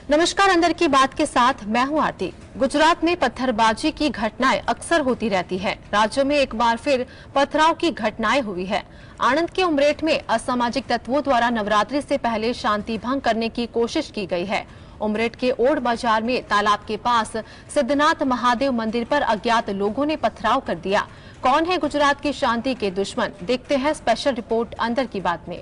नमस्कार, अंदर की बात के साथ मैं हूं आरती। गुजरात में पत्थरबाजी की घटनाएं अक्सर होती रहती है। राज्य में एक बार फिर पथराव की घटनाएं हुई है। आणंद के उमरेठ में असामाजिक तत्वों द्वारा नवरात्रि से पहले शांति भंग करने की कोशिश की गई है। उमरेठ के ओड बाजार में तालाब के पास सिद्धनाथ महादेव मंदिर पर अज्ञात लोगों ने पथराव कर दिया। कौन है गुजरात की शांति के दुश्मन, देखते हैं स्पेशल रिपोर्ट अंदर की बात में।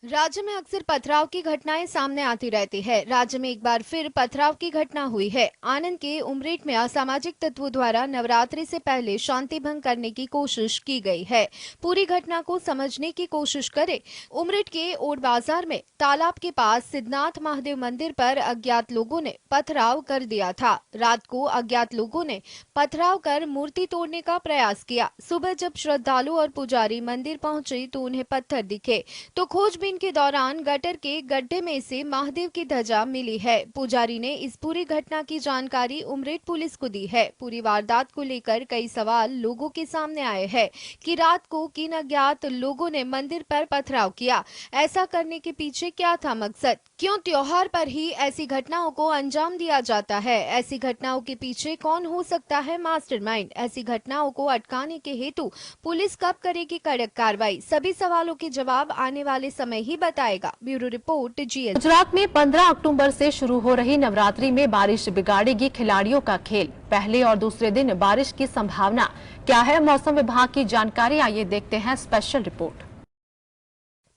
राज्य में अक्सर पथराव की घटनाएं सामने आती रहती है। राज्य में एक बार फिर पथराव की घटना हुई है। आनंद के उमरेठ में असामाजिक तत्वों द्वारा नवरात्रि से पहले शांति भंग करने की कोशिश की गई है। पूरी घटना को समझने की कोशिश करें। उमरेठ के ओड बाजार में तालाब के पास सिद्धनाथ महादेव मंदिर पर अज्ञात लोगों ने पथराव कर दिया था। रात को अज्ञात लोगों ने पथराव कर मूर्ति तोड़ने का प्रयास किया। सुबह जब श्रद्धालु और पुजारी मंदिर पहुंचे तो उन्हें पत्थर दिखे, तो खोजबीन के दौरान गटर के गड्ढे में से महादेव की ध्वजा मिली है। पुजारी ने इस पूरी घटना की जानकारी उमरेठ पुलिस को दी है। पूरी वारदात को लेकर कई सवाल लोगों के सामने आए हैं कि रात को किन अज्ञात लोगों ने मंदिर पर पथराव किया। ऐसा करने के पीछे क्या था मकसद? क्यों त्योहार पर ही ऐसी घटनाओं को अंजाम दिया जाता है? ऐसी घटनाओं के पीछे कौन हो सकता है मास्टरमाइंड? ऐसी घटनाओं को अटकाने के हेतु पुलिस कब करेगी कड़क कार्रवाई? सभी सवालों के जवाब आने वाले समय ही बताएगा। Bureau report GS. गुजरात में 15 अक्टूबर से शुरू हो रही नवरात्रि में बारिश बिगाड़ेगी खिलाड़ियों का खेल। पहले और दूसरे दिन बारिश की संभावना क्या है? मौसम विभाग की जानकारी, आइए देखते हैं स्पेशल रिपोर्ट।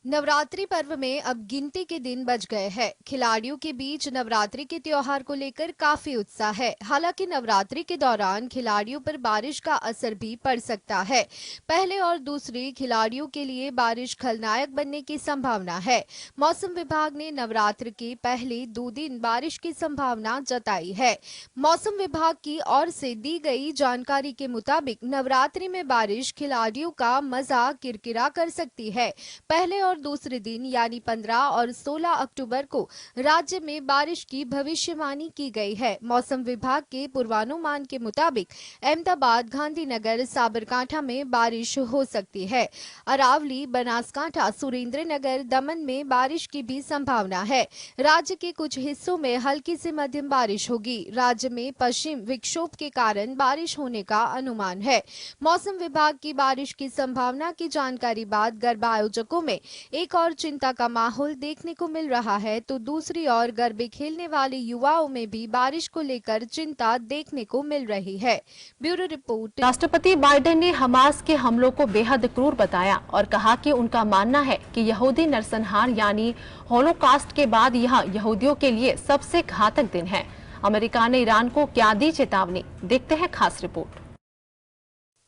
नवरात्रि पर्व में अब गिनती के दिन बच गए हैं। खिलाड़ियों के बीच नवरात्रि के त्योहार को लेकर काफी उत्साह है। हालांकि नवरात्रि के दौरान खिलाड़ियों पर बारिश का असर भी पड़ सकता है। पहले और दूसरे खिलाड़ियों के लिए बारिश खलनायक बनने की संभावना है। मौसम विभाग ने नवरात्र के पहले 2 दिन बारिश की संभावना जताई है। मौसम विभाग की ओर से दी गई जानकारी के मुताबिक नवरात्रि में बारिश खिलाड़ियों का मजा किरकिरा कर सकती है। पहले और दूसरे दिन यानी 15 और 16 अक्टूबर को राज्य में बारिश की भविष्यवाणी की गई है। मौसम विभाग के पूर्वानुमान के मुताबिक अहमदाबाद, गांधीनगर, साबरकांठा में बारिश हो सकती है। अरावली, बनासकांठा, सुरेंद्रनगर, दमन में बारिश की भी संभावना है। राज्य के कुछ हिस्सों में हल्की से मध्यम बारिश होगी। राज्य में पश्चिम विक्षोभ के कारण बारिश होने का अनुमान है। मौसम विभाग की बारिश की संभावना की जानकारी बाद गरबा आयोजकों में एक और चिंता का माहौल देखने को मिल रहा है, तो दूसरी ओर गरबे खेलने वाले युवाओं में भी बारिश को लेकर चिंता देखने को मिल रही है। Bureau report. राष्ट्रपति बाइडेन ने हमास के हमलों को बेहद क्रूर बताया और कहा कि उनका मानना है कि यहूदी नरसंहार यानी होलोकास्ट के बाद यह यहूदियों के लिए सबसे घातक दिन है। अमेरिका ने ईरान को क्या दी चेतावनी, देखते हैं खास रिपोर्ट।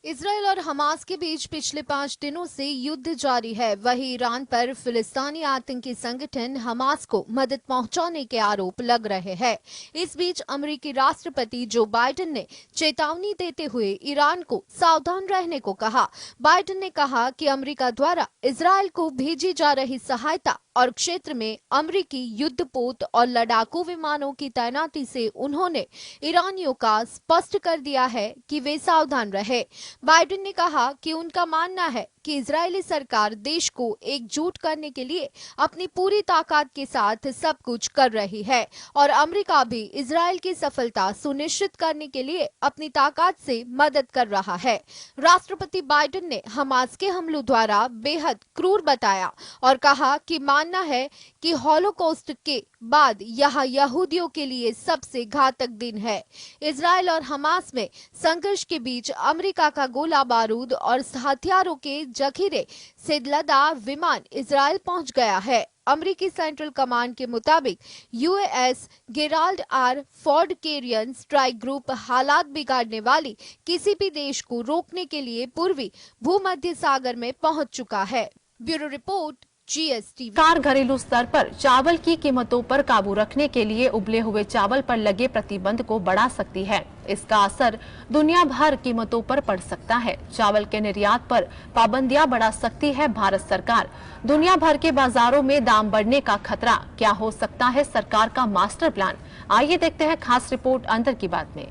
इजराइल और हमास के बीच पिछले 5 दिनों से युद्ध जारी है। वहीं ईरान पर फिलिस्तीनी आतंकी संगठन हमास को मदद पहुंचाने के आरोप लग रहे हैं। इस बीच अमेरिकी राष्ट्रपति जो बाइडेन ने चेतावनी देते हुए ईरान को सावधान रहने को कहा। बाइडेन ने कहा कि अमेरिका द्वारा इजराइल को भेजी जा रही सहायता और क्षेत्र में अमेरिकी युद्धपोत और लड़ाकू विमानों की तैनाती से उन्होंने ईरानियों का स्पष्ट कर दिया है कि वे सावधान रहे। बाइडेन ने कहा कि उनका मानना है कि इजरायली सरकार देश को एकजुट करने के लिए अपनी पूरी ताकत के साथ सब कुछ कर रही है और अमेरिका भी इजरायल की सफलता सुनिश्चित करने के लिए अपनी ताकत से मदद कर रहा है। राष्ट्रपति बाइडेन ने हमास के हमलों द्वारा बेहद क्रूर बताया और कहा कि मानना है कि हॉलोकॉस्ट के बाद यह यहूदियों के लिए सबसे घातक दिन है। इजरायल और हमास में संघर्ष के बीच अमेरिका का गोला बारूद और हथियारों के जखीरे से लदा विमान इजरायल पहुंच गया है। अमेरिकी सेंट्रल कमांड के मुताबिक US Gerald R Ford carrier strike group हालात बिगाड़ने वाली किसी भी देश को रोकने के लिए पूर्वी भूमध्य सागर में पहुंच चुका है। Bureau report GST. सरकार घरेलू स्तर पर चावल की कीमतों पर काबू रखने के लिए उबले हुए चावल पर लगे प्रतिबंध को बढ़ा सकती है। इसका असर दुनिया भर कीमतों पर पड़ सकता है। चावल के निर्यात पर पाबंदियां बढ़ा सकती है भारत सरकार। दुनिया भर के बाजारों में दाम बढ़ने का खतरा, क्या हो सकता है सरकार का मास्टर प्लान? आइए देखते हैं खास रिपोर्ट अंदर की बात में।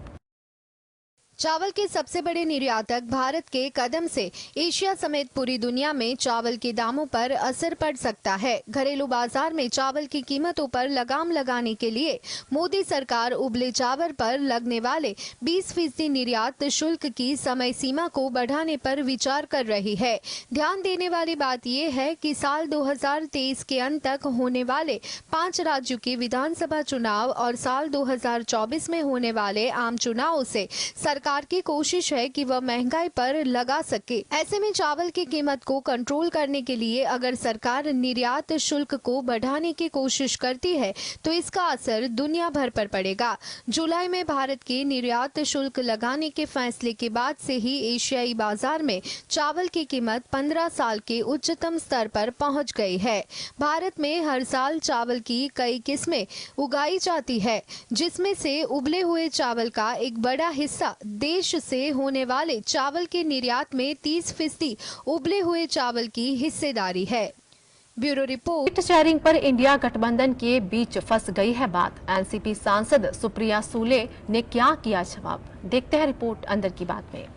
चावल के सबसे बड़े निर्यातक भारत के कदम से एशिया समेत पूरी दुनिया में चावल के दामों पर असर पड़ सकता है। घरेलू बाजार में चावल की कीमतों पर लगाम लगाने के लिए मोदी सरकार उबले चावल पर लगने वाले 20% निर्यात शुल्क की समय सीमा को बढ़ाने पर विचार कर रही है। ध्यान देने वाली बात यह है कि साल 2023 के अंत तक होने वाले 5 राज्यों के विधानसभा चुनाव और साल 2024 में होने वाले आम चुनाव से सरकार की कोशिश है कि वह महंगाई पर लगा सके। ऐसे में चावल की कीमत को कंट्रोल करने के लिए अगर सरकार निर्यात शुल्क को बढ़ाने की कोशिश करती है तो इसका असर दुनिया भर पर पड़ेगा। जुलाई में भारत के निर्यात शुल्क लगाने के फैसले के बाद से ही एशियाई बाजार में चावल की कीमत 15 साल के उच्चतम स्तर पर पहुंच गई है। भारत में हर साल चावल की कई किस्में उगाई जाती है, जिसमें से उबले हुए चावल का एक बड़ा हिस्सा देश से होने वाले चावल के निर्यात में 30% उबले हुए चावल की हिस्सेदारी है। Bureau report. सीट शेयरिंग पर इंडिया गठबंधन के बीच फंस गई है बात। एनसीपी सांसद सुप्रिया सुले ने क्या किया जवाब, देखते हैं रिपोर्ट अंदर की बात में।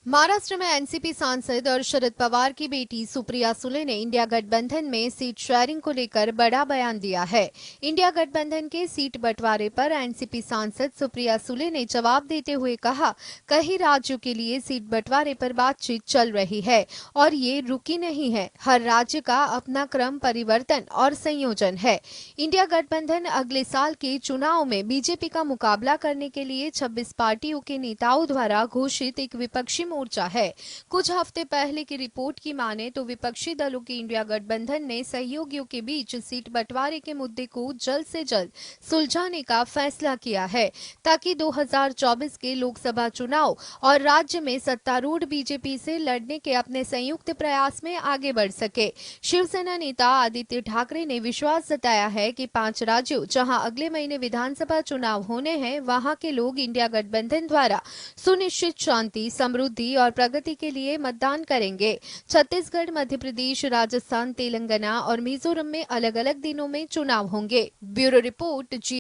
महाराष्ट्र में एनसीपी सांसद और शरद पवार की बेटी सुप्रिया सुले ने इंडिया गठबंधन में सीट शेयरिंग को लेकर बड़ा बयान दिया है। इंडिया गठबंधन के सीट बंटवारे पर एनसीपी सांसद सुप्रिया सुले ने जवाब देते हुए कहा, कई राज्यों के लिए सीट बंटवारे पर बातचीत चल रही है और ये रुकी नहीं है। हर राज्य का अपना क्रम परिवर्तन और संयोजन है। इंडिया गठबंधन अगले साल के चुनाव में बीजेपी का मुकाबला करने के लिए 26 पार्टियों के नेताओं द्वारा घोषित एक विपक्षी मोर्चा है। कुछ हफ्ते पहले की रिपोर्ट की माने तो विपक्षी दलों के इंडिया गठबंधन ने सहयोगियों के बीच सीट बंटवारे के मुद्दे को जल्द से जल्द सुलझाने का फैसला किया है, ताकि 2024 के लोकसभा चुनाव और राज्य में सत्तारूढ़ बीजेपी से लड़ने के अपने संयुक्त प्रयास में आगे बढ़ सके। शिवसेना नेता आदित्य ठाकरे ने विश्वास जताया है कि 5 राज्यों जहां अगले महीने विधानसभा चुनाव होने हैं, वहां के लोग इंडिया गठबंधन द्वारा सुनिश्चित शांति, समृद्धि और प्रगति के लिए मतदान करेंगे। छत्तीसगढ़, मध्य प्रदेश, राजस्थान, तेलंगाना और मिजोरम में अलग-अलग दिनों में चुनाव होंगे। Bureau report.